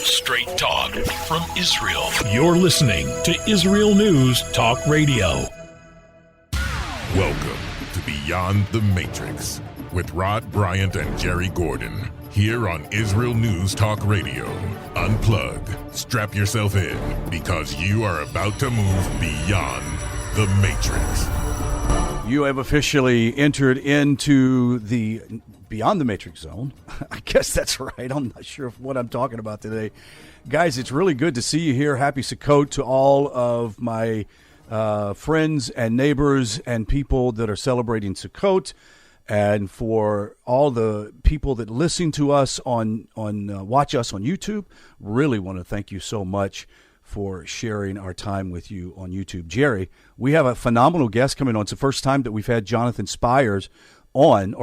Straight talk from Israel. You're listening to Israel News Talk Radio. Welcome to Beyond the Matrix with Rod Bryant and Jerry Gordon. Here on Israel News Talk Radio. Unplug, strap yourself in, because you are about to move beyond the Matrix. You have officially entered into the Beyond the Matrix zone. I guess that's right. I'm not sure what I'm talking about today. Guys, it's really good to see you here. Happy Sukkot to all of my friends and neighbors and people that are celebrating Sukkot. And for all the people that listen to us watch us on YouTube, really want to thank you so much for sharing our time with you on YouTube. Jerry, we have a phenomenal guest coming on. It's the first time that we've had Jonathan Spire on,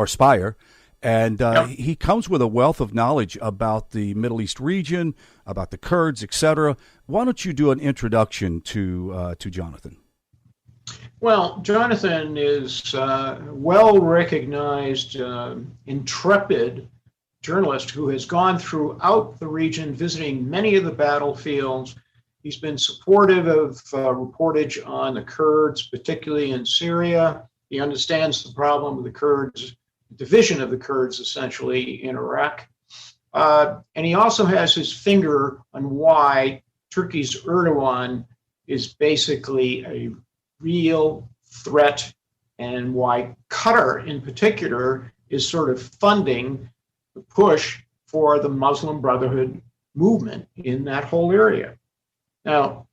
and he comes with a wealth of knowledge about the Middle East region, about the Kurds, etc. Why don't you do an introduction to Jonathan? Well, Jonathan is well-recognized, intrepid journalist who has gone throughout the region, visiting many of the battlefields. He's been supportive of reportage on the Kurds, particularly in Syria. He understands the problem with the Kurds, division of the Kurds, essentially, in Iraq. And he also has his finger on why Turkey's Erdogan is basically a real threat, and why Qatar in particular is sort of funding the push for the Muslim Brotherhood movement in that whole area. Now,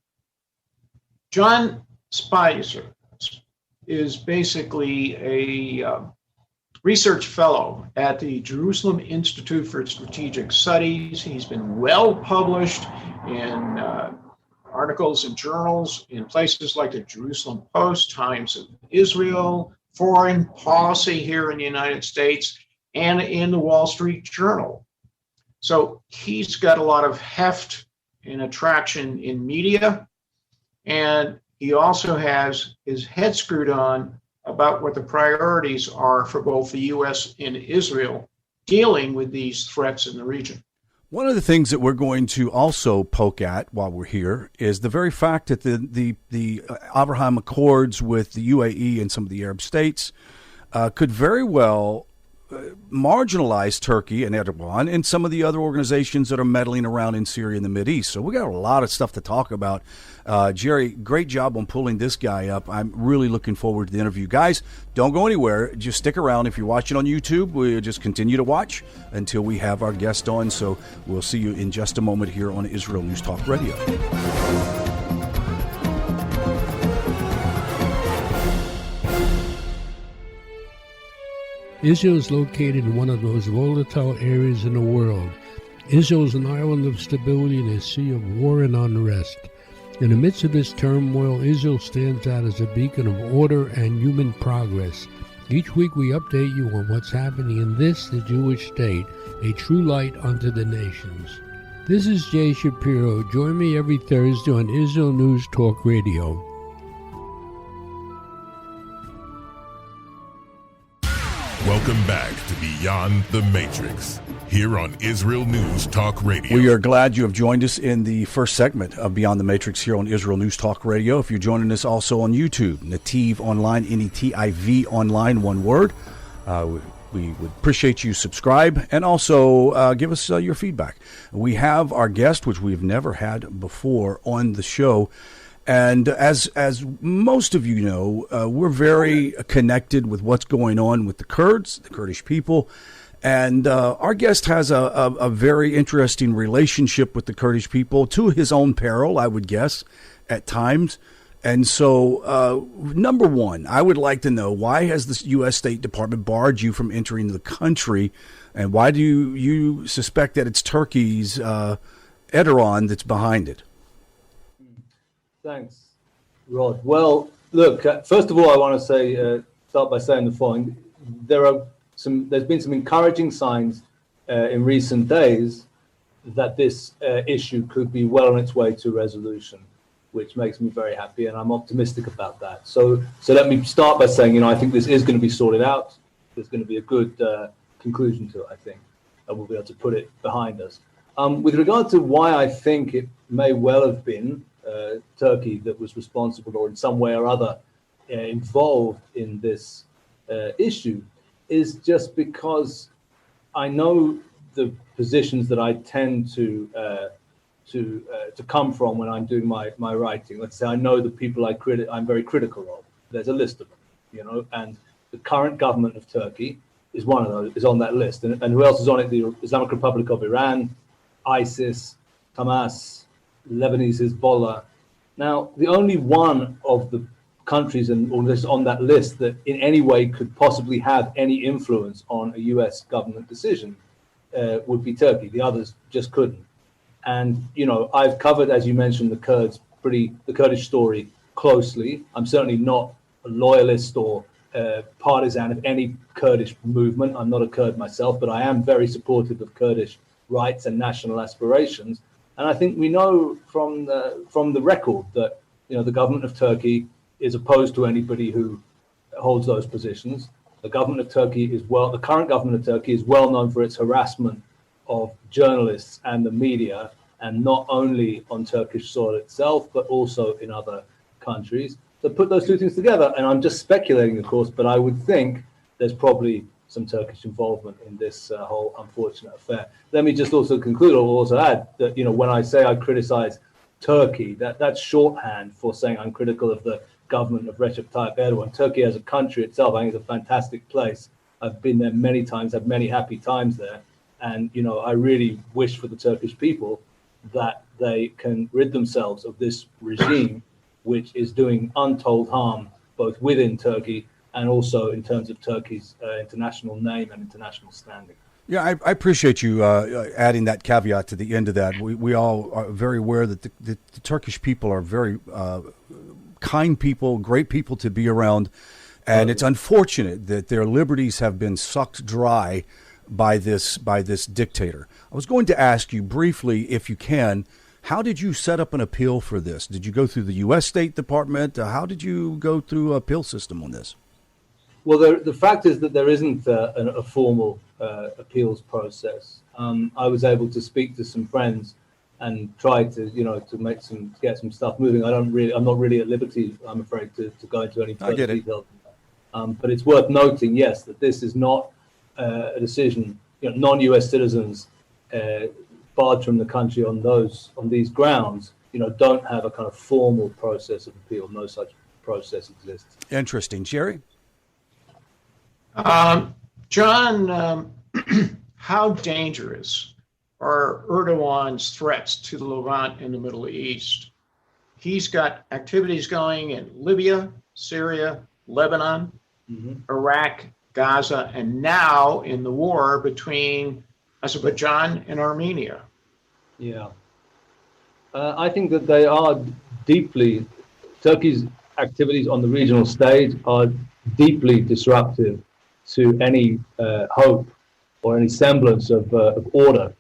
John Spicer is basically a research fellow at the Jerusalem Institute for Strategic Studies. He's been well published in articles and journals in places like the Jerusalem Post, Times of Israel, Foreign Policy here in the United States, and in the Wall Street Journal. So he's got a lot of heft and attraction in media, and he also has his head screwed on about what the priorities are for both the U.S. and Israel dealing with these threats in the region. One of the things that we're going to also poke at while we're here is the very fact that the Abraham Accords with the UAE and some of the Arab states could very well marginalize Turkey and Erdogan and some of the other organizations that are meddling around in Syria and the Mideast. So we got a lot of stuff to talk about. Jerry, great job on pulling this guy up. I'm really looking forward to the interview. Guys, don't go anywhere. Just stick around. If you're watching on YouTube, we'll just continue to watch until we have our guest on. So we'll see you in just a moment here on Israel News Talk Radio. Israel is located in one of the most volatile areas in the world. Israel is an island of stability in a sea of war and unrest. In the midst of this turmoil, Israel stands out as a beacon of order and human progress. Each week we update you on what's happening in this, the Jewish state, a true light unto the nations. This is Jay Shapiro. Join me every Thursday on Israel News Talk Radio. Welcome back to Beyond the Matrix, here on Israel News Talk Radio. We are glad you have joined us in the first segment of Beyond the Matrix here on Israel News Talk Radio. If you're joining us also on YouTube, Nativ Online, N-E-T-I-V Online, one word. We would appreciate you subscribe and also give us your feedback. We have our guest, which we've never had before on the show. And as most of you know, we're very connected with what's going on with the Kurds, the Kurdish people. And our guest has a very interesting relationship with the Kurdish people, to his own peril, I would guess, at times. And so, number one, I would like to know, why has the U.S. State Department barred you from entering the country? And why do you suspect that it's Turkey's Erdogan that's behind it? Thanks, Rod. Well, look, first of all, I want to say, start by saying the following. There's been some encouraging signs in recent days that this issue could be well on its way to resolution, which makes me very happy, and I'm optimistic about that. So let me start by saying, I think this is going to be sorted out. There's going to be a good conclusion to it, I think, and we'll be able to put it behind us. With regard to why I think it may well have been Turkey that was responsible or in some way or other involved in this issue, is just because I know the positions that I tend to come from when I'm doing my writing. Let's say I know the people I'm very critical of. There's a list of them, and the current government of Turkey is one of those, is on that list. And who else is on it? The Islamic Republic of Iran, ISIS, Hamas, Lebanese Hezbollah. Now, the only one of the countries on that list that in any way could possibly have any influence on a US government decision would be Turkey. The others just couldn't. And, I've covered, as you mentioned, the Kurdish story closely. I'm certainly not a loyalist or partisan of any Kurdish movement. I'm not a Kurd myself, but I am very supportive of Kurdish rights and national aspirations. And I think we know from the record that the government of Turkey is opposed to anybody who holds those positions. The current government of Turkey is well known for its harassment of journalists and the media, and not only on Turkish soil itself, but also in other countries. So put those two things together, and I'm just speculating, of course, but I would think there's probably some Turkish involvement in this whole unfortunate affair. Let me just also conclude, or also add that, when I say I criticize Turkey, that's shorthand for saying I'm critical of the government of Recep Tayyip Erdogan. Turkey as a country itself, I think, is a fantastic place. I've been there many times, had many happy times there. And, I really wish for the Turkish people that they can rid themselves of this regime, which is doing untold harm, both within Turkey and also in terms of Turkey's international name and international standing. Yeah, I appreciate you adding that caveat to the end of that. We all are very aware that the Turkish people are very kind people, great people to be around, and it's unfortunate that their liberties have been sucked dry by this dictator. I was going to ask you briefly, if you can, how did you set up an appeal for this? Did you go through the U.S. State Department? How did you go through an appeal system on this? Well, the fact is that there isn't a formal appeals process. I was able to speak to some friends and try to get some stuff moving. I'm not really at liberty, I'm afraid, to go into any further details. But it's worth noting, yes, that this is not a decision. Non-US citizens barred from the country on these grounds, don't have a kind of formal process of appeal. No such process exists. Interesting, Jerry. John, how dangerous are Erdogan's threats to the Levant in the Middle East? He's got activities going in Libya, Syria, Lebanon, Iraq, Gaza, and now in the war between Azerbaijan and Armenia. Yeah. I think that they are Turkey's activities on the regional stage are deeply disruptive to any hope or any semblance of order.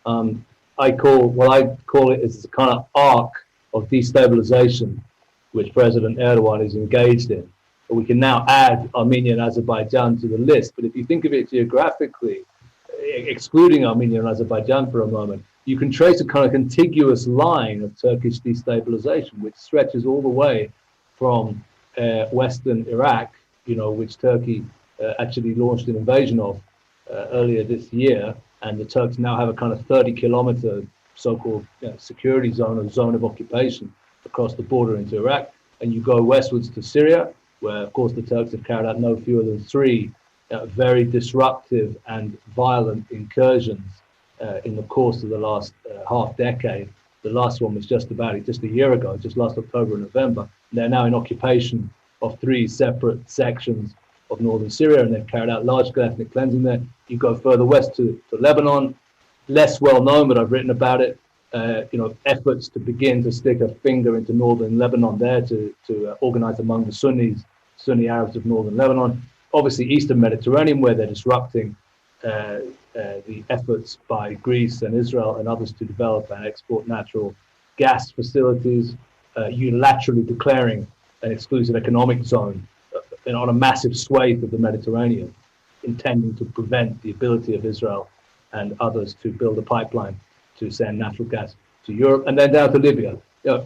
I call it is a kind of arc of destabilization which President Erdogan is engaged in. But we can now add Armenia and Azerbaijan to the list. But if you think of it geographically, excluding Armenia and Azerbaijan for a moment, you can trace a kind of contiguous line of Turkish destabilization, which stretches all the way from western Iraq, which Turkey actually launched an invasion of earlier this year. And the Turks now have a kind of 30-kilometer so-called security zone or zone of occupation across the border into Iraq. And you go westwards to Syria, where, of course, the Turks have carried out no fewer than 3 very disruptive and violent incursions in the course of the last half decade. The last one was just a year ago, just last October and November. They're now in occupation of 3 separate sections of northern Syria, and they've carried out large-scale ethnic cleansing there. You go further west to Lebanon, less well known, but I've written about it. Efforts to begin to stick a finger into northern Lebanon there to organize among the Sunni Arabs of northern Lebanon. Obviously, eastern Mediterranean, where they're disrupting the efforts by Greece and Israel and others to develop and export natural gas facilities, unilaterally declaring an exclusive economic zone on a massive swathe of the Mediterranean, intending to prevent the ability of Israel and others to build a pipeline to send natural gas to Europe, and then down to Libya.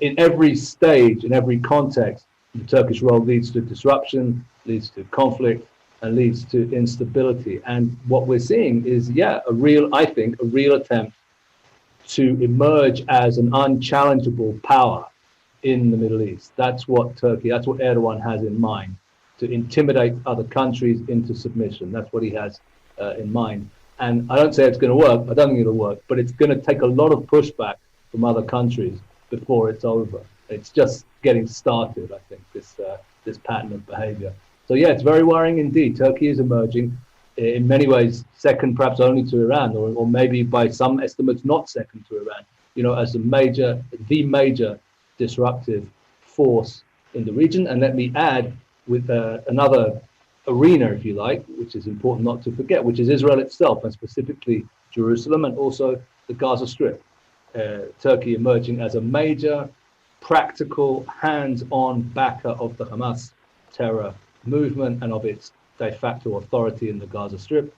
In every stage, in every context, the Turkish role leads to disruption, leads to conflict, and leads to instability. And what we're seeing is, a real attempt to emerge as an unchallengeable power in the Middle East. That's what Erdogan has in mind, to intimidate other countries into submission. That's what he has in mind. And I don't say it's going to work. I don't think it'll work, but it's going to take a lot of pushback from other countries before it's over. It's just getting started, I think, this pattern of behavior. So it's very worrying indeed. Turkey is emerging in many ways second perhaps only to Iran, or maybe by some estimates not second to Iran, as the major disruptive force in the region. And let me add with another arena, if you like, which is important not to forget, which is Israel itself, and specifically Jerusalem, and also the Gaza Strip. Turkey emerging as a major, practical, hands-on backer of the Hamas terror movement and of its de facto authority in the Gaza Strip.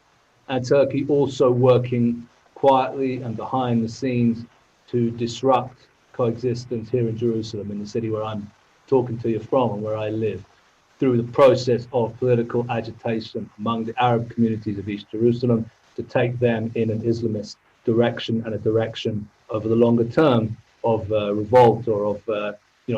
And Turkey also working quietly and behind the scenes to disrupt coexistence here in Jerusalem, in the city where I'm talking to you from and where I live, through the process of political agitation among the Arab communities of East Jerusalem to take them in an Islamist direction, and a direction over the longer term of revolt or of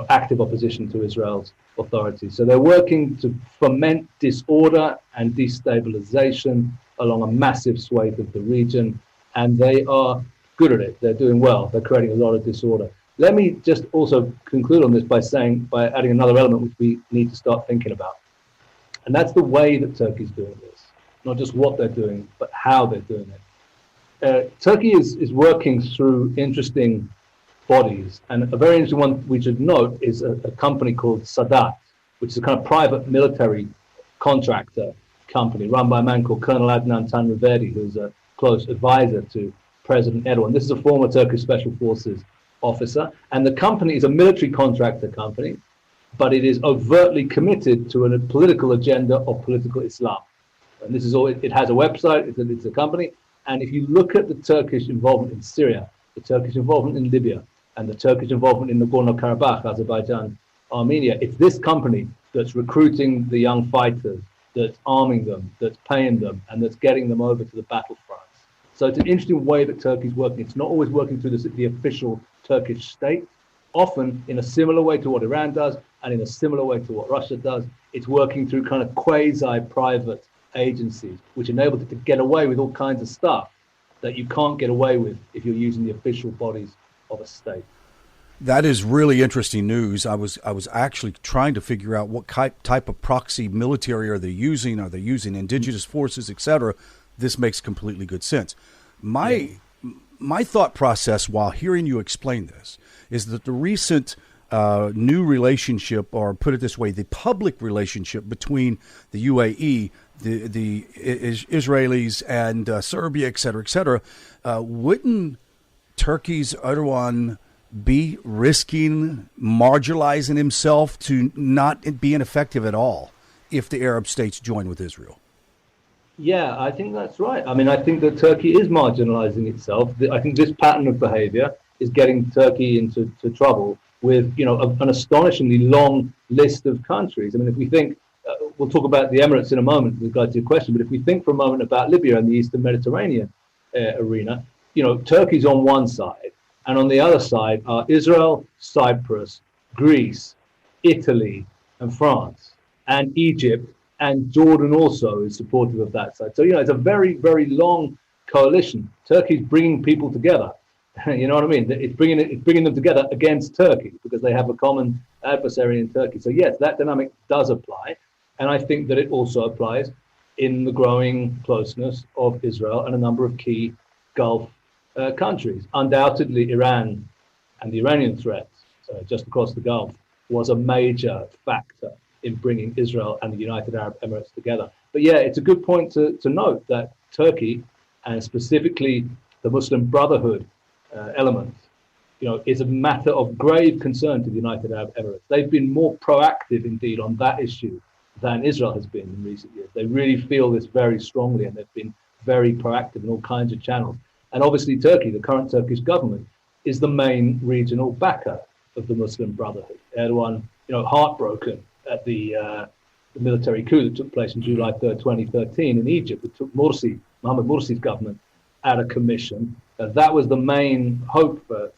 active opposition to Israel's authority. So they're working to foment disorder and destabilization along a massive swathe of the region, and they are good at it. They're doing well. They're creating a lot of disorder. Let me just also conclude on this by adding another element which we need to start thinking about. And that's the way that Turkey's doing this. Not just what they're doing, but how they're doing it. Turkey is working through interesting bodies. And a very interesting one we should note is a company called Sadat, which is a kind of private military contractor company run by a man called Colonel Adnan Tanrivedi, who's a close advisor to President Erdogan. This is a former Turkish Special Forces officer. And the company is a military contractor company, but it is overtly committed to a political agenda of political Islam. And this is all, it has a website, it's a company. And if you look at the Turkish involvement in Syria, the Turkish involvement in Libya, and the Turkish involvement in Nagorno-Karabakh, Azerbaijan, Armenia, it's this company that's recruiting the young fighters, that's arming them, that's paying them, and that's getting them over to the battlefront. So it's an interesting way that Turkey's working. It's not always working through the official Turkish state, often in a similar way to what Iran does, and in a similar way to what Russia does. It's working through kind of quasi-private agencies, which enable it to get away with all kinds of stuff that you can't get away with if you're using the official bodies of a state. That is really interesting news. I was actually trying to figure out what type of proxy military are they using? Are they using indigenous forces, etc.? This makes completely good sense. My thought process while hearing you explain this is that the recent new relationship, or put it this way, the public relationship between the UAE, the Israelis, and Serbia, et cetera, wouldn't Turkey's Erdogan be risking marginalizing himself to not be ineffective at all if the Arab states join with Israel? Yeah, I think that's right. I mean, I think that Turkey is marginalizing itself. I think this pattern of behavior is getting Turkey into trouble with, an astonishingly long list of countries. I mean, if we think, we'll talk about the Emirates in a moment with regard to your question, but if we think for a moment about Libya and the Eastern Mediterranean arena, Turkey's on one side, and on the other side are Israel, Cyprus, Greece, Italy, and France, and Egypt, and Jordan also is supportive of that side. So, it's a very, very long coalition. Turkey's bringing people together. You know what I mean? It's bringing them together against Turkey because they have a common adversary in Turkey. So yes, that dynamic does apply. And I think that it also applies in the growing closeness of Israel and a number of key Gulf countries. Undoubtedly, Iran and the Iranian threat just across the Gulf was a major factor in bringing Israel and the United Arab Emirates together. But yeah, it's a good point to note that Turkey, and specifically the Muslim Brotherhood element, is a matter of grave concern to the United Arab Emirates. They've been more proactive indeed on that issue than Israel has been in recent years. They really feel this very strongly, and they've been very proactive in all kinds of channels. And obviously Turkey, the current Turkish government, is the main regional backer of the Muslim Brotherhood. Erdogan, heartbroken at the military coup that took place on July 3rd, 2013 in Egypt, that took Mohamed Morsi's government out of commission. That was the main hope from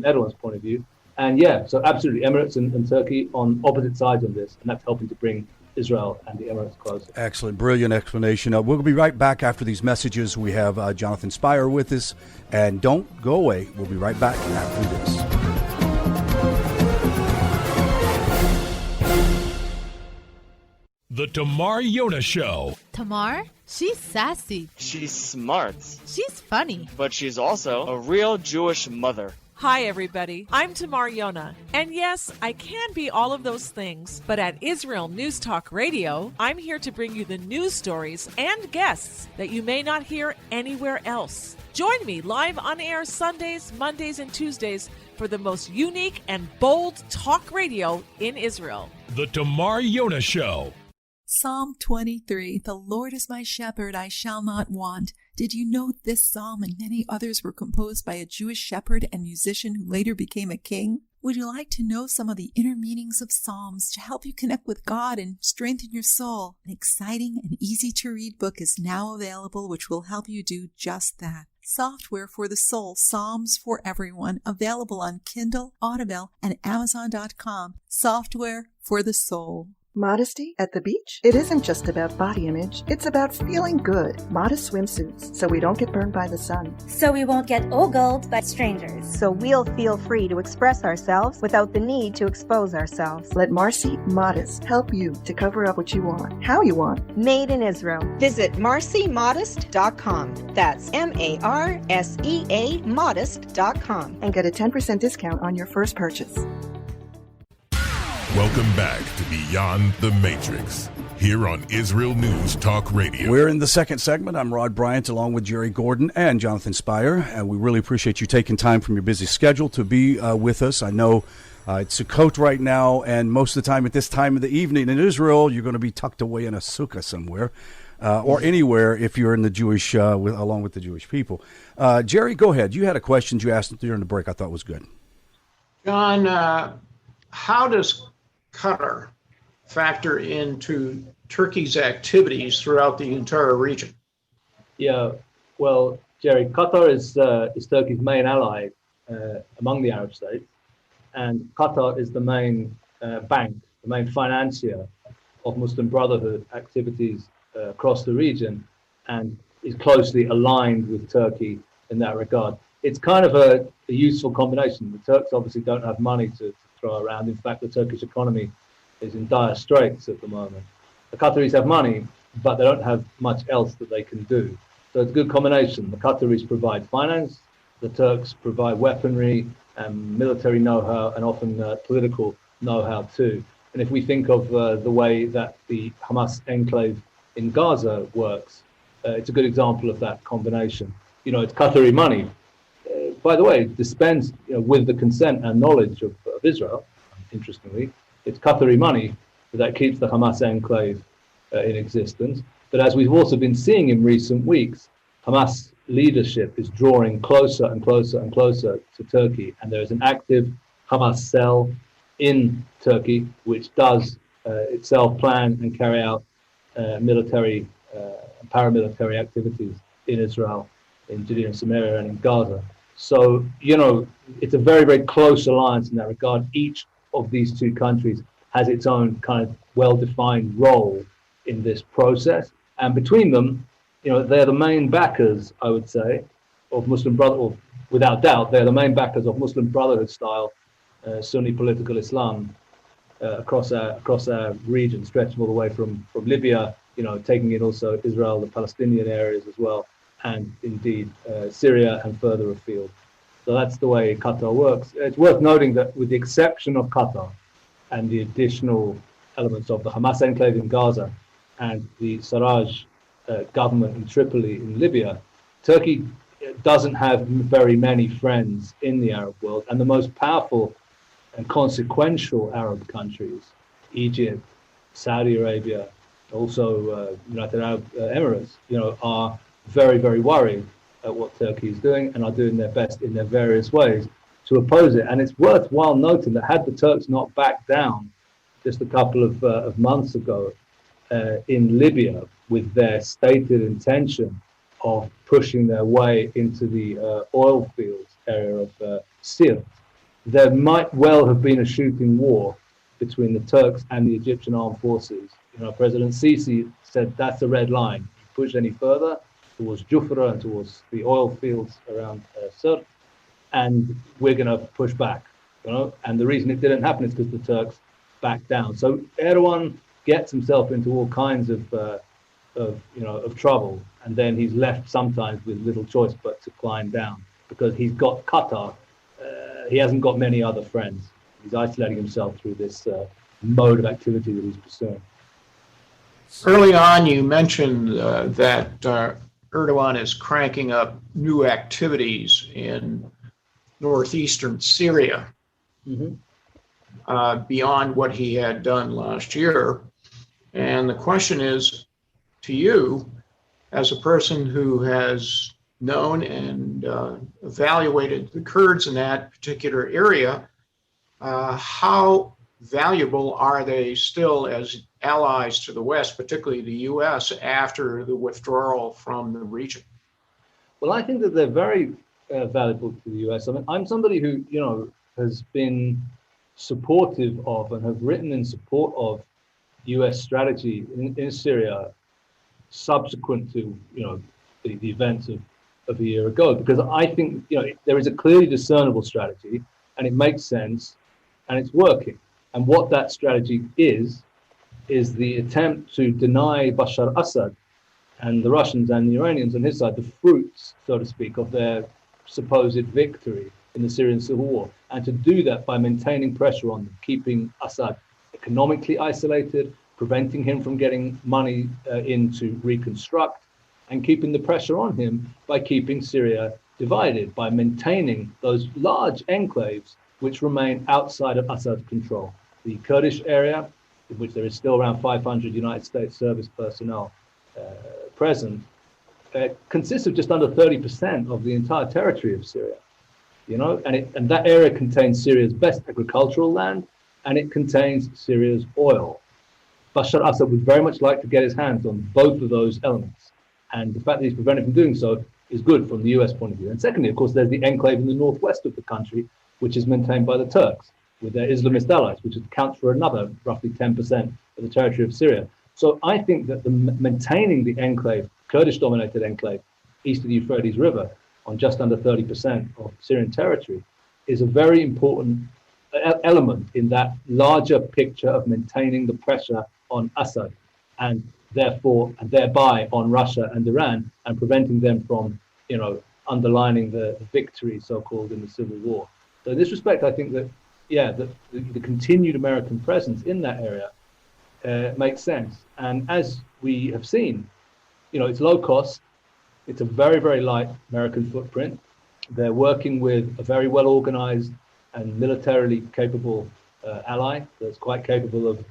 Erdogan's point of view. And yeah, so absolutely, Emirates and Turkey on opposite sides on this, and that's helping to bring Israel and the Emirates closer. Excellent, brilliant explanation. We'll be right back after these messages. We have Jonathan Spire with us, and don't go away. We'll be right back after this. The Tamar Yona Show. Tamar? She's sassy. She's smart. She's funny. But she's also a real Jewish mother. Hi, everybody. I'm Tamar Yona. And yes, I can be all of those things. But at Israel News Talk Radio, I'm here to bring you the news stories and guests that you may not hear anywhere else. Join me live on air Sundays, Mondays, and Tuesdays for the most unique and bold talk radio in Israel. The Tamar Yona Show. Psalm 23, the Lord is my shepherd, I shall not want. Did you know this psalm and many others were composed by a Jewish shepherd and musician who later became a king? Would you like to know some of the inner meanings of psalms to help you connect with God and strengthen your soul? An exciting and easy-to-read book is now available which will help you do just that. Software for the Soul, Psalms for Everyone, available on Kindle, Audible, and Amazon.com. Software for the Soul. Modesty at the beach? It isn't just about body image. It's about feeling good. Modest swimsuits, so we don't get burned by the sun. So we won't get ogled by strangers. So we'll feel free to express ourselves without the need to expose ourselves. Let Marcy Modest help you to cover up what you want, how you want. Made in Israel. Visit marcymodest.com. That's MARSEA modest.com. And get a 10% discount on your first purchase. Welcome back to Beyond the Matrix, here on Israel News Talk Radio. We're in the second segment. I'm Rod Bryant, along with Jerry Gordon and Jonathan Spire, and we really appreciate you taking time from your busy schedule to be with us. I know it's Sukkot right now, and most of the time at this time of the evening in Israel, you're going to be tucked away in a sukkah somewhere, or anywhere if you're in the Jewish, along with the Jewish people. Jerry, go ahead. You had a question you asked during the break I thought was good. John, how does Qatar factor into Turkey's activities throughout the entire region? Yeah, well, Jerry, Qatar is Turkey's main ally among the Arab states, and Qatar is the main bank, the main financier of Muslim Brotherhood activities across the region, and is closely aligned with Turkey in that regard. It's kind of a useful combination. The Turks obviously don't have money to throw around. In fact, the Turkish economy is in dire straits at the moment. The Qataris have money, but they don't have much else that they can do. So it's a good combination. The Qataris provide finance, the Turks provide weaponry and military know-how, and often political know-how too. And if we think of the way that the Hamas enclave in Gaza works, it's a good example of that combination. It's Qatari money, by the way, dispensed with the consent and knowledge of Israel. Interestingly, it's Qatari money that keeps the Hamas enclave in existence. But as we've also been seeing in recent weeks, Hamas leadership is drawing closer and closer and closer to Turkey. And there is an active Hamas cell in Turkey, which does itself plan and carry out military and paramilitary activities in Israel, in Judea and Samaria, and in Gaza. So, it's a very, very close alliance in that regard. Each of these two countries has its own kind of well-defined role in this process. And between them, they're the main backers, I would say, of Muslim Brotherhood. Without doubt, they're the main backers of Muslim Brotherhood style Sunni political Islam across our region, stretching all the way from Libya, taking in also Israel, the Palestinian areas as well, and indeed Syria and further afield. So that's the way Qatar works. It's worth noting that with the exception of Qatar and the additional elements of the Hamas enclave in Gaza and the Sarraj government in Tripoli in Libya, Turkey doesn't have very many friends in the Arab world, and the most powerful and consequential Arab countries, Egypt, Saudi Arabia, also United Arab Emirates, are very, very worried at what Turkey is doing and are doing their best in their various ways to oppose it. And it's worthwhile noting that had the Turks not backed down just a couple of months ago in Libya with their stated intention of pushing their way into the oil fields area of Sirte, there might well have been a shooting war between the Turks and the Egyptian armed forces. President Sisi said that's a red line. You push any further towards Jufra and towards the oil fields around Sirte, and we're going to push back. And the reason it didn't happen is because the Turks backed down. So Erdogan gets himself into all kinds of trouble, and then he's left sometimes with little choice but to climb down because he's got Qatar. He hasn't got many other friends. He's isolating himself through this mode of activity that he's pursuing. Early on, you mentioned that Erdogan is cranking up new activities in northeastern Syria beyond what he had done last year. And the question is, to you, as a person who has known and evaluated the Kurds in that particular area, how valuable are they still as allies to the West, particularly the U.S., after the withdrawal from the region? Well, I think that they're very valuable to the U.S. I mean, I'm somebody who, has been supportive of and have written in support of U.S. strategy in Syria subsequent to, the events of a year ago, because I think, there is a clearly discernible strategy and it makes sense and it's working. And what that strategy is the attempt to deny Bashar Assad and the Russians and the Iranians on his side the fruits, so to speak, of their supposed victory in the Syrian civil war, and to do that by maintaining pressure on them, keeping Assad economically isolated, preventing him from getting money in to reconstruct, and keeping the pressure on him by keeping Syria divided, by maintaining those large enclaves which remain outside of Assad's control. The Kurdish area, in which there is still around 500 United States service personnel present, consists of just under 30% of the entire territory of Syria. And that area contains Syria's best agricultural land, and it contains Syria's oil. Bashar Assad would very much like to get his hands on both of those elements. And the fact that he's prevented from doing so is good from the US point of view. And secondly, of course, there's the enclave in the northwest of the country, which is maintained by the Turks with their Islamist allies, which accounts for another roughly 10% of the territory of Syria. So I think that maintaining the enclave, Kurdish-dominated enclave, east of the Euphrates River, on just under 30% of Syrian territory, is a very important element in that larger picture of maintaining the pressure on Assad, and thereby on Russia and Iran, and preventing them from, underlining the victory, so-called, in the civil war. So in this respect, I think that, the continued American presence in that area makes sense. And as we have seen, it's low cost. It's a very, very light American footprint. They're working with a very well-organized and militarily capable ally that's quite capable of,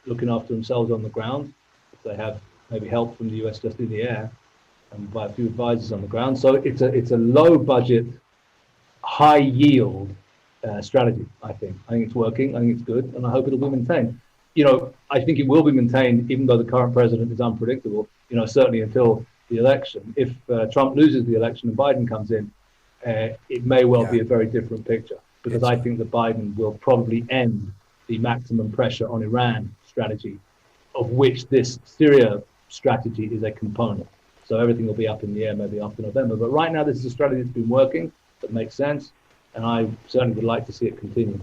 looking after themselves on the ground. If they have maybe help from the US just in the air and by a few advisors on the ground. So it's a low-budget, high-yield strategy, I think. I think it's working. I think it's good, and I hope it'll be maintained. I think it will be maintained, even though the current president is unpredictable, certainly until the election. If Trump loses the election and Biden comes in, it may well be a very different picture, because I think that Biden will probably end the maximum pressure on Iran strategy, of which this Syria strategy is a component. So everything will be up in the air maybe after November. But right now, this is a strategy that's been working, that makes sense, and I certainly would like to see it continue.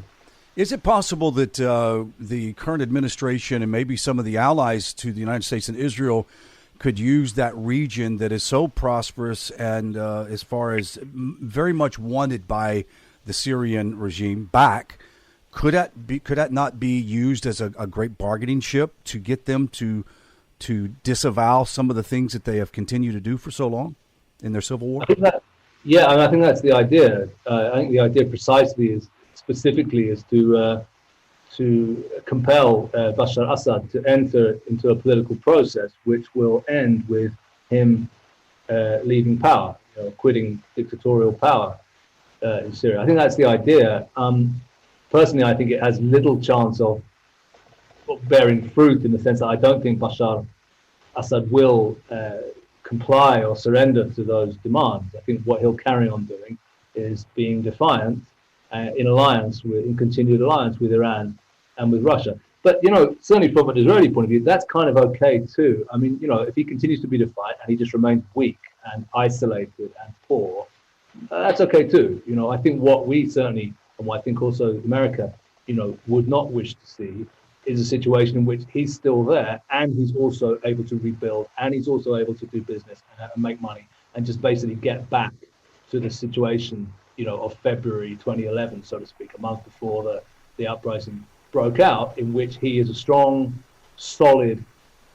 Is it possible that the current administration and maybe some of the allies to the United States and Israel could use that region that is so prosperous and as far as very much wanted by the Syrian regime back? Could that not be used as a great bargaining chip to get them to disavow some of the things that they have continued to do for so long in their civil war? I think that's the idea. I think the idea precisely is to compel Bashar Assad to enter into a political process which will end with him leaving power. quitting dictatorial power in Syria. I think that's the idea. Personally, I think it has little chance of bearing fruit in the sense that I don't think Bashar Assad will comply or surrender to those demands. I think what he'll carry on doing is being defiant in continued alliance with Iran and with Russia. But, certainly from an Israeli point of view, that's kind of okay too. I mean, if he continues to be defiant and he just remains weak and isolated and poor, that's okay too. I think what we certainly, and what I think also America, would not wish to see is a situation in which he's still there and he's also able to rebuild and he's also able to do business and make money and just basically get back to the situation, of February 2011, so to speak, a month before the uprising broke out, in which he is a strong, solid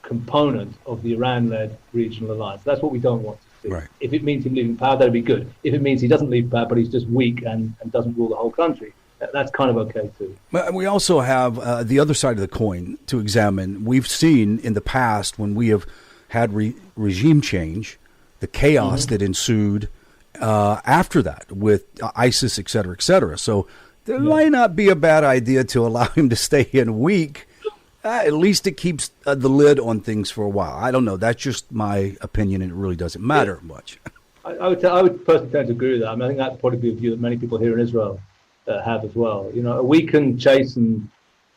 component of the Iran-led regional alliance. That's what we don't want to see. Right. If it means him leaving power, that'd be good. If it means he doesn't leave power, but he's just weak and doesn't rule the whole country, that's kind of okay too. We also have the other side of the coin to examine. We've seen in the past when we have had regime change, the chaos that ensued after that with ISIS, et cetera, et cetera. So there might not be a bad idea to allow him to stay in weak. At least it keeps the lid on things for a while. I don't know. That's just my opinion, and it really doesn't matter much. I would personally tend to agree with that. I mean, I think that's probably a view that many people here in Israel have as well. A weakened, chastened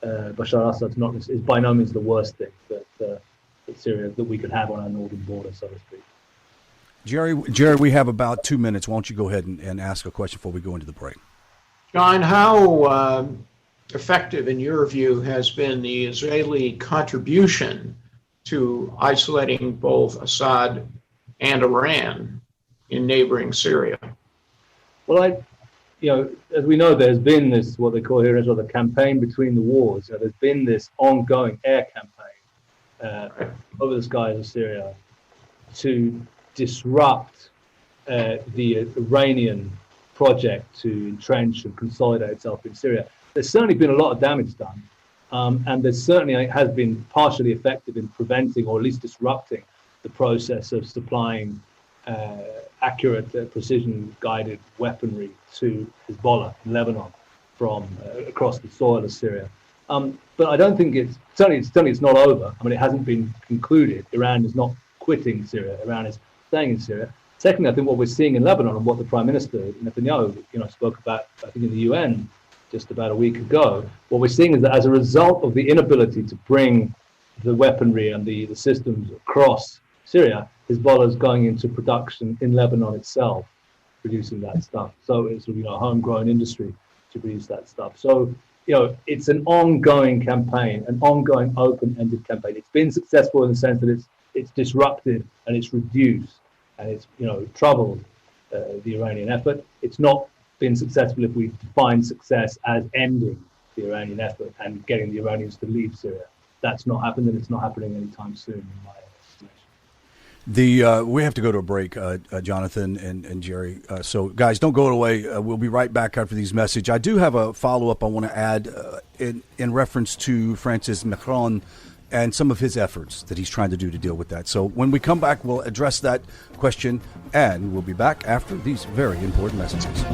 Bashar Assad is by no means the worst thing that Syria that we could have on our northern border, so to speak. Jerry, we have about 2 minutes. Why don't you go ahead and ask a question before we go into the break? John, how effective, in your view, has been the Israeli contribution to isolating both Assad and Iran in neighboring Syria? Well, as we know, there's been this, what they call here in Israel, the campaign between the wars. There's been this ongoing air campaign over the skies of Syria to disrupt the Iranian project to entrench and consolidate itself in Syria. There's certainly been a lot of damage done, and there certainly has been partially effective in preventing or at least disrupting the process of supplying accurate, precision-guided weaponry to Hezbollah in Lebanon from across the soil of Syria. But I don't think it's not over. I mean, it hasn't been concluded. Iran is not quitting Syria. Iran is staying in Syria. Secondly, I think what we're seeing in Lebanon and what the Prime Minister Netanyahu, spoke about, I think in the UN just about a week ago, what we're seeing is that as a result of the inability to bring the weaponry and the systems across Syria, Hezbollah is going into production in Lebanon itself, producing that stuff. So it's a homegrown industry to produce that stuff. So it's an ongoing campaign, an ongoing open-ended campaign. It's been successful in the sense that it's disrupted and it's reduced and it's troubled the Iranian effort. It's not been successful if we define success as ending the Iranian effort and getting the Iranians to leave Syria. That's not happened, and it's not happening anytime soon, in my estimation. We have to go to a break, Jonathan and Jerry. So, guys, don't go away. We'll be right back after these messages. I do have a follow-up I want to add in reference to Francis Macron and some of his efforts that he's trying to do to deal with that. So when we come back, we'll address that question, and we'll be back after these very important messages.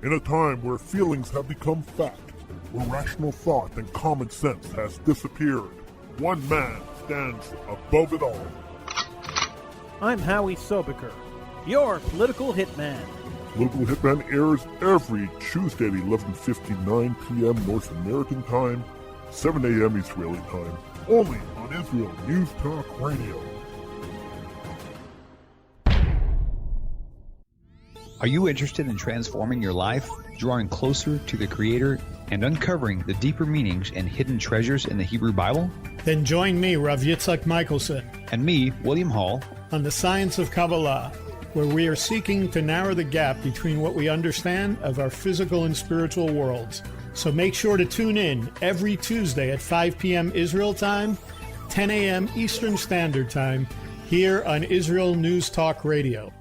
In a time where feelings have become fact, where rational thought and common sense has disappeared, one man stands above it all. I'm Howie Sobiker, your political hitman. Political Hitman airs every Tuesday at 11:59 p.m. North American time, 7 a.m. Israeli time, only on Israel News Talk Radio. Are you interested in transforming your life, drawing closer to the Creator, and uncovering the deeper meanings and hidden treasures in the Hebrew Bible? Then join me, Rav Yitzhak Michelson, and me, William Hall, on the Science of Kabbalah, where we are seeking to narrow the gap between what we understand of our physical and spiritual worlds. So make sure to tune in every Tuesday at 5 p.m. Israel time, 10 a.m. Eastern Standard Time, here on Israel News Talk Radio.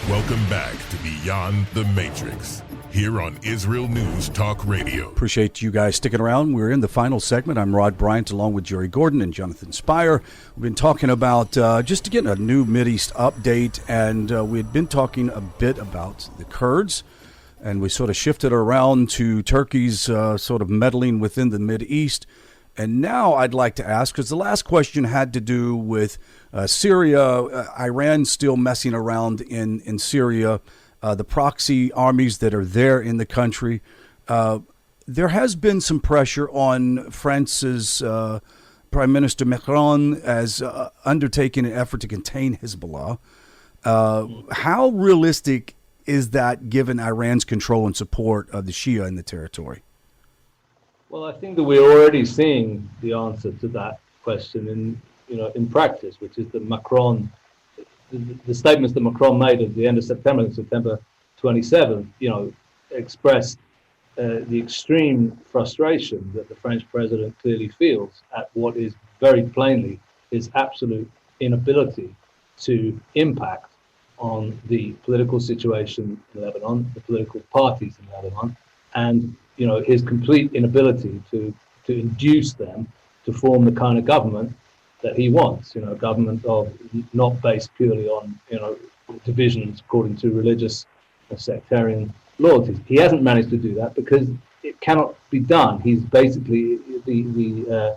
Welcome back to Beyond the Matrix, here on Israel News Talk Radio. Appreciate you guys sticking around. We're in the final segment. I'm Rod Bryant along with Jerry Gordon and Jonathan Spire. We've been talking about just to get a new Mideast update, and we had been talking a bit about the Kurds, and we sort of shifted around to Turkey's sort of meddling within the Mideast. And now I'd like to ask, because the last question had to do with Syria, Iran still messing around in Syria, the proxy armies that are there in the country. There has been some pressure on France's Prime Minister Macron as undertaking an effort to contain Hezbollah. How realistic is that given Iran's control and support of the Shia in the territory? Well, I think that we're already seeing the answer to that question in practice, which is that Macron, the statements that Macron made at the end of September 27th, expressed the extreme frustration that the French president clearly feels at what is very plainly his absolute inability to impact on the political situation in Lebanon, the political parties in Lebanon, and his complete inability to induce them to form the kind of government that he wants, a government of not based purely on, divisions according to religious or sectarian loyalties. He hasn't managed to do that because it cannot be done. He's basically in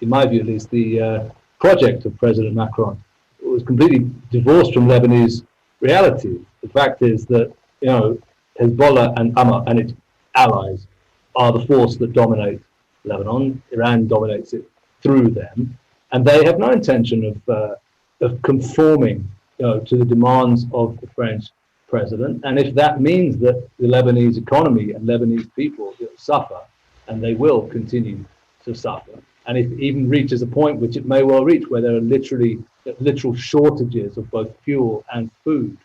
my view at least, the project of President Macron was completely divorced from Lebanese reality. The fact is that, Hezbollah and its allies are the force that dominate Lebanon. Iran dominates it through them, and they have no intention of conforming, to the demands of the French president. And if that means that the Lebanese economy and Lebanese people suffer, and they will continue to suffer, and if it even reaches a point which it may well reach, where there are literal shortages of both fuel and food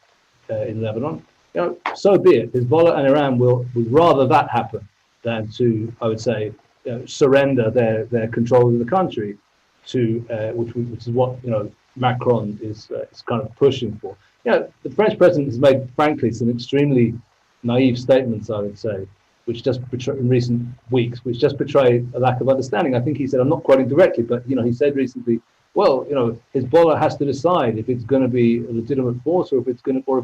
in Lebanon, so be it. Hezbollah and Iran would rather that happen than to, I would say, surrender their control of the country to which is what Macron is kind of pushing for. The French president has made, frankly, some extremely naive statements, I would say, which just in recent weeks, which just betray a lack of understanding. I think he said, I'm not quoting directly, but he said recently, well, Hezbollah has to decide if it's going to be a legitimate force or if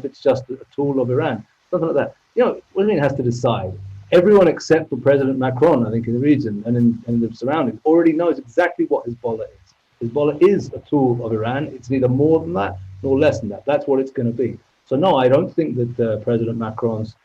it's just a tool of Iran, something like that. What do you mean it has to decide? Everyone except for President Macron, I think, in the region and in the surroundings, already knows exactly what Hezbollah is. Hezbollah is a tool of Iran. It's neither more than that nor less than that. That's what it's going to be. So no, I don't think that President Macron's,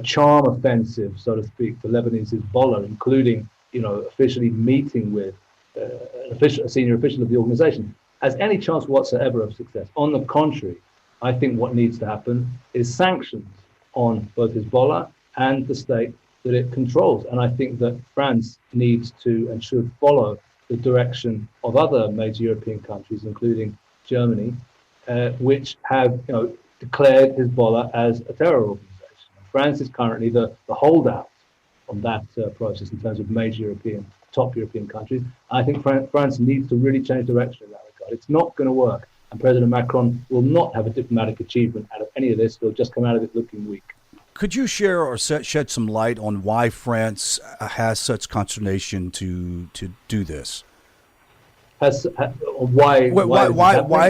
charm offensive, so to speak, for Lebanese Hezbollah, including, officially meeting with a senior official of the organization, has any chance whatsoever of success. On the contrary, I think what needs to happen is sanctions on both Hezbollah and the state that it controls. And I think that France needs to and should follow the direction of other major European countries, including Germany, which have declared Hezbollah as a terror organization. France is currently the holdout on that process in terms of top European countries. I think France needs to really change direction in that regard. It's not going to work, and President Macron will not have a diplomatic achievement out of any of this. He'll just come out of it looking weak. Could you share or shed some light on why France has such consternation to do this? Why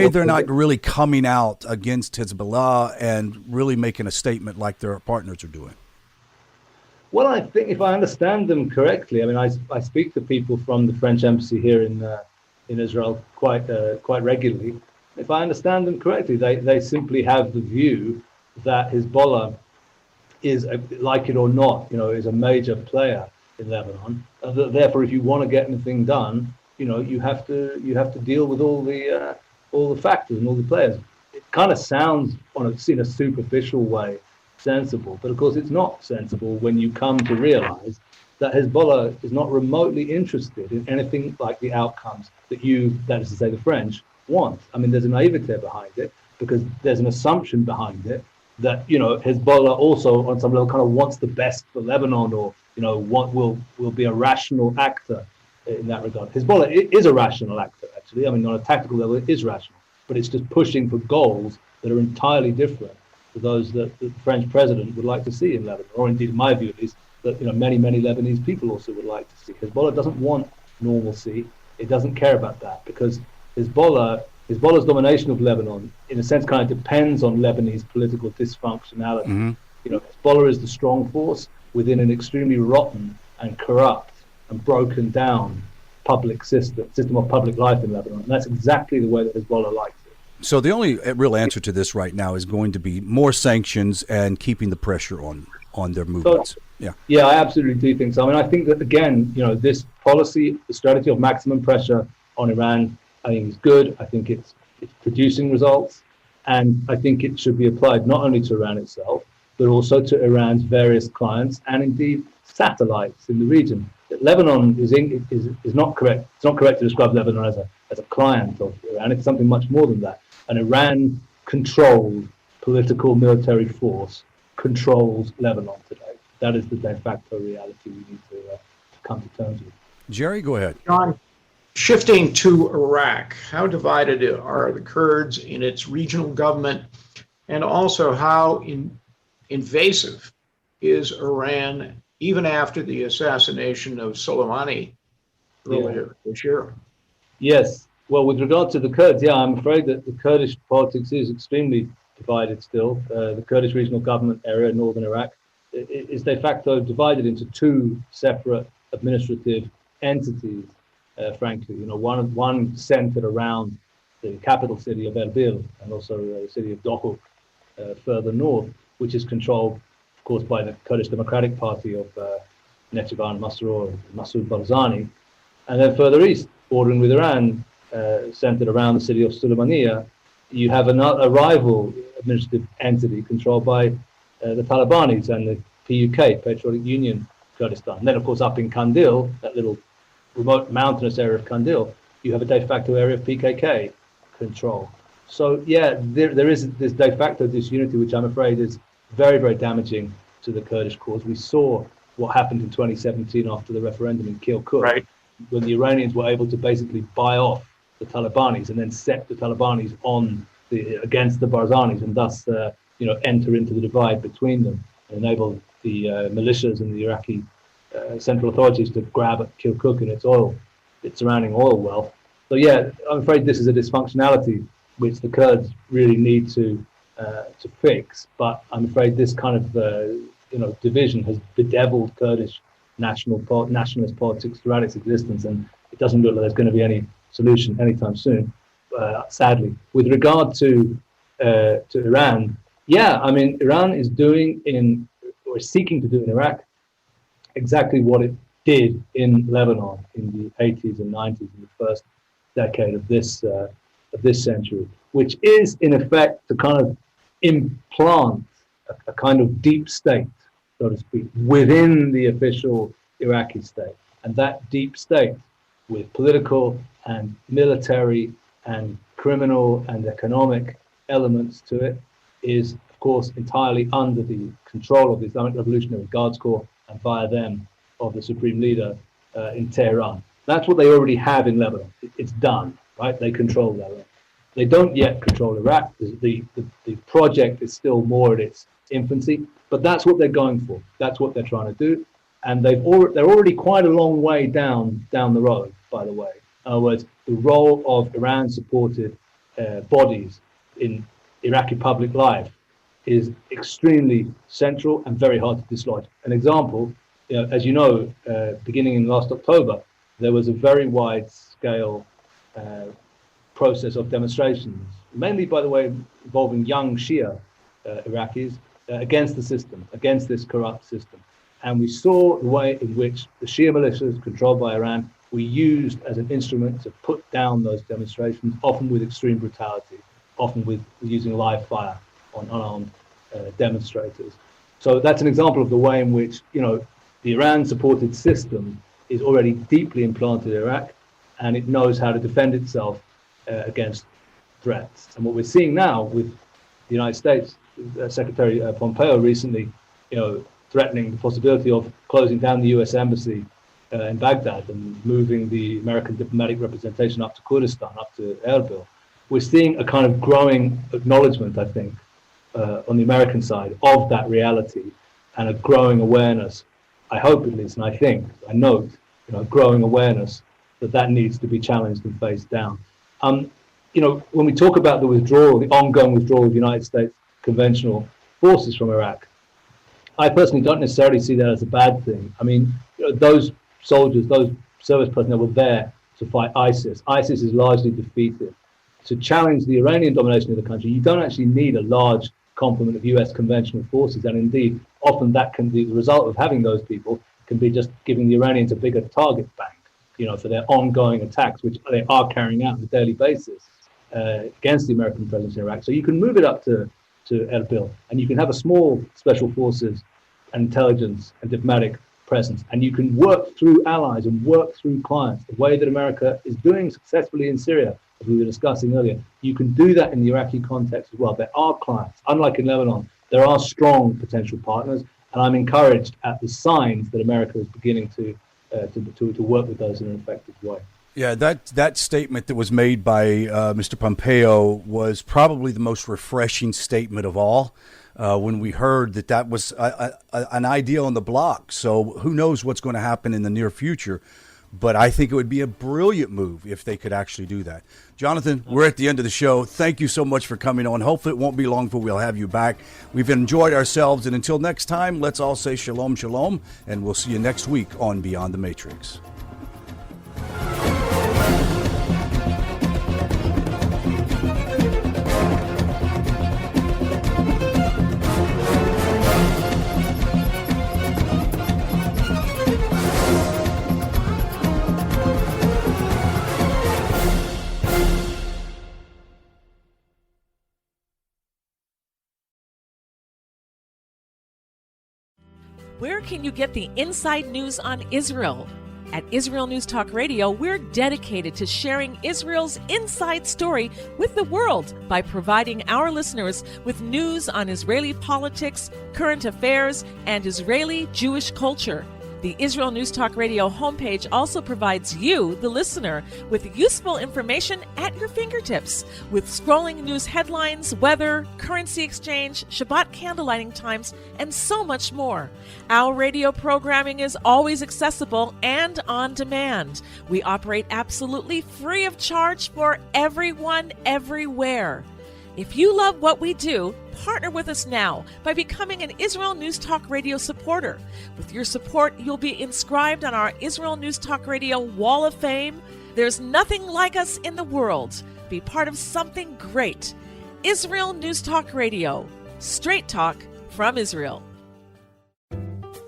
they're not really coming out against Hezbollah and really making a statement like their partners are doing? Well, I think if I understand them correctly, I speak to people from the French embassy here in Israel quite regularly. If I understand them correctly, they simply have the view that Hezbollah is, like it or not, is a major player in Lebanon. Therefore, if you want to get anything done, you have to deal with all the factors and all the players. It kind of sounds, in a superficial way, sensible, but of course it's not sensible when you come to realize that Hezbollah is not remotely interested in anything like the outcomes that is to say the French, want. There's a naivete behind it because there's an assumption behind it that Hezbollah also on some level kind of wants the best for Lebanon, or what will be a rational actor in that regard. Hezbollah is a rational actor, actually. On a tactical level, it is rational. but it's just pushing for goals that are entirely different to those that the French president would like to see in Lebanon, or indeed, in my view at least, that many Lebanese people also would like to see. Hezbollah doesn't want normalcy. It doesn't care about that, because Hezbollah's domination of Lebanon, in a sense, kind of depends on Lebanese political dysfunctionality. Mm-hmm. Hezbollah is the strong force within an extremely rotten and corrupt and broken down public system of public life in Lebanon. And that's exactly the way that Hezbollah likes it. So the only real answer to this right now is going to be more sanctions and keeping the pressure on their movements. Yeah, I absolutely do think so. I mean, I think that, again, this policy, the strategy of maximum pressure on Iran, I think is good. I think it's producing results. And I think it should be applied not only to Iran itself, but also to Iran's various clients and indeed satellites in the region. Lebanon is not correct. It's not correct to describe Lebanon as a client of Iran. It's something much more than that. An Iran-controlled political military force controls Lebanon today. That is the de facto reality we need to come to terms with. Jerry, go ahead. John, shifting to Iraq, how divided are the Kurds in its regional government, and also how invasive is Iran even after the assassination of Soleimani earlier this year? Yes. Well, with regard to the Kurds, I'm afraid that the Kurdish politics is extremely divided still. The Kurdish regional government area in northern Iraq is de facto divided into two separate administrative entities, frankly. One centered around the capital city of Erbil and also the city of Dohuk further north, which is controlled, of course, by the Kurdish Democratic Party of Nechivan Masoud Barzani. And then further east, bordering with Iran, centered around the city of Suleimania, you have a rival administrative entity controlled by the Talibanis and the PUK, Patriotic Union Kurdistan. And then, of course, up in Kandil, that little remote mountainous area of Kandil, you have a de facto area of PKK control. So, there is this de facto disunity, which I'm afraid is very, very damaging to the Kurdish cause. We saw what happened in 2017 after the referendum in Kirkuk, when the Iranians were able to basically buy off the Talibanis and then set the Talibanis against the Barzanis, and thus enter into the divide between them and enable the militias and the Iraqi central authorities to grab at Kirkuk and its surrounding oil wealth. So I'm afraid this is a dysfunctionality which the Kurds really need to fix. But I'm afraid this kind of division has bedeviled Kurdish nationalist politics throughout its existence, and it doesn't look like there's going to be any solution anytime soon, sadly. With regard to Iran, Iran is doing or seeking to do in Iraq exactly what it did in Lebanon in the 80s and 90s, in the first decade of this century, which is in effect to kind of implant a kind of deep state, so to speak, within the official Iraqi state. And that deep state, with political and military and criminal and economic elements to it, is, of course, entirely under the control of the Islamic Revolutionary Guards Corps and via them of the supreme leader in Tehran. That's what they already have in Lebanon. It's done, right? They control Lebanon. They don't yet control Iraq. The project is still more in its infancy, but that's what they're going for. That's what they're trying to do. And they're already quite a long way down the road, by the way. In other words, the role of Iran-supported bodies in Iraqi public life is extremely central and very hard to dislodge. An example, as you know, beginning in last October, there was a very wide-scale process of demonstrations, mainly, by the way, involving young Shia Iraqis against the system, against this corrupt system. And we saw the way in which the Shia militias controlled by Iran were used as an instrument to put down those demonstrations, often with extreme brutality, often with using live fire on unarmed demonstrators. So that's an example of the way in which, the Iran-supported system is already deeply implanted in Iraq, and it knows how to defend itself against threats. And what we're seeing now with the United States, Secretary Pompeo recently, threatening the possibility of closing down the U.S. embassy in Baghdad and moving the American diplomatic representation up to Kurdistan, up to Erbil. we're seeing a kind of growing acknowledgement, I think, on the American side of that reality, and a growing awareness, I hope at least, and I note, growing awareness that needs to be challenged and faced down. When we talk about the ongoing withdrawal of the United States conventional forces from Iraq, I personally don't necessarily see that as a bad thing. I mean, those soldiers, those service personnel were there to fight ISIS. ISIS is largely defeated. To challenge the Iranian domination of the country, you don't actually need a large complement of US conventional forces. And indeed, often that can be the result of having those people can be just giving the Iranians a bigger target bank, for their ongoing attacks, which they are carrying out on a daily basis against the American presence in Iraq. So you can move it up to Erbil, and you can have a small special forces, intelligence and diplomatic presence, and you can work through allies and work through clients the way that America is doing successfully in Syria, as we were discussing earlier. You can do that in the Iraqi context as well. There are clients, unlike in Lebanon, there are strong potential partners, and I'm encouraged at the signs that America is beginning to work with those in an effective way. Yeah, that statement that was made by Mr. Pompeo was probably the most refreshing statement of all when we heard that was an idea on the block. So who knows what's going to happen in the near future. But I think it would be a brilliant move if they could actually do that. Jonathan, we're at the end of the show. Thank you so much for coming on. Hopefully it won't be long before we'll have you back. We've enjoyed ourselves. And until next time, let's all say shalom, shalom. And we'll see you next week on Beyond the Matrix. Where can you get the inside news on Israel? At Israel News Talk Radio, we're dedicated to sharing Israel's inside story with the world by providing our listeners with news on Israeli politics, current affairs, and Israeli Jewish culture. The Israel News Talk Radio homepage also provides you, the listener, with useful information at your fingertips, with scrolling news headlines, weather, currency exchange, Shabbat candlelighting times, and so much more. Our radio programming is always accessible and on demand. We operate absolutely free of charge for everyone, everywhere. If you love what we do, partner with us now by becoming an Israel News Talk Radio supporter. With your support, you'll be inscribed on our Israel News Talk Radio Wall of Fame. There's nothing like us in the world. Be part of something great. Israel News Talk Radio. Straight talk from Israel.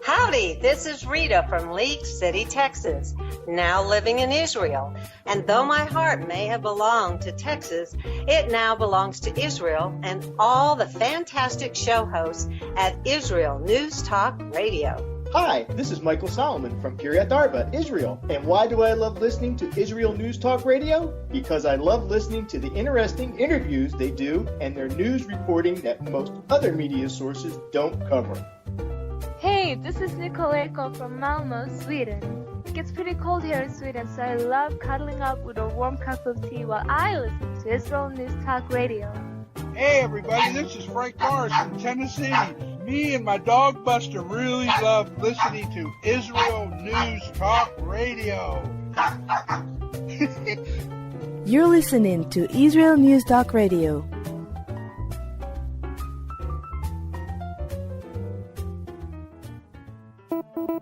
Howdy, this is Rita from League City, Texas, now living in Israel. And though my heart may have belonged to Texas, it now belongs to Israel and all the fantastic show hosts at Israel News Talk Radio. Hi, this is Michael Solomon from Kiryat Arba, Israel. And why do I love listening to Israel News Talk Radio? Because I love listening to the interesting interviews they do and their news reporting that most other media sources don't cover. Hey, this is Nicole Eko from Malmö, Sweden. It gets pretty cold here in Sweden, so I love cuddling up with a warm cup of tea while I listen to Israel News Talk Radio. Hey everybody, this is Frank Morris from Tennessee. Me and my dog Buster really love listening to Israel News Talk Radio. You're listening to Israel News Talk Radio.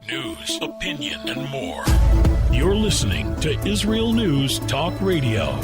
News, opinion, and more. You're listening to Israel News Talk Radio.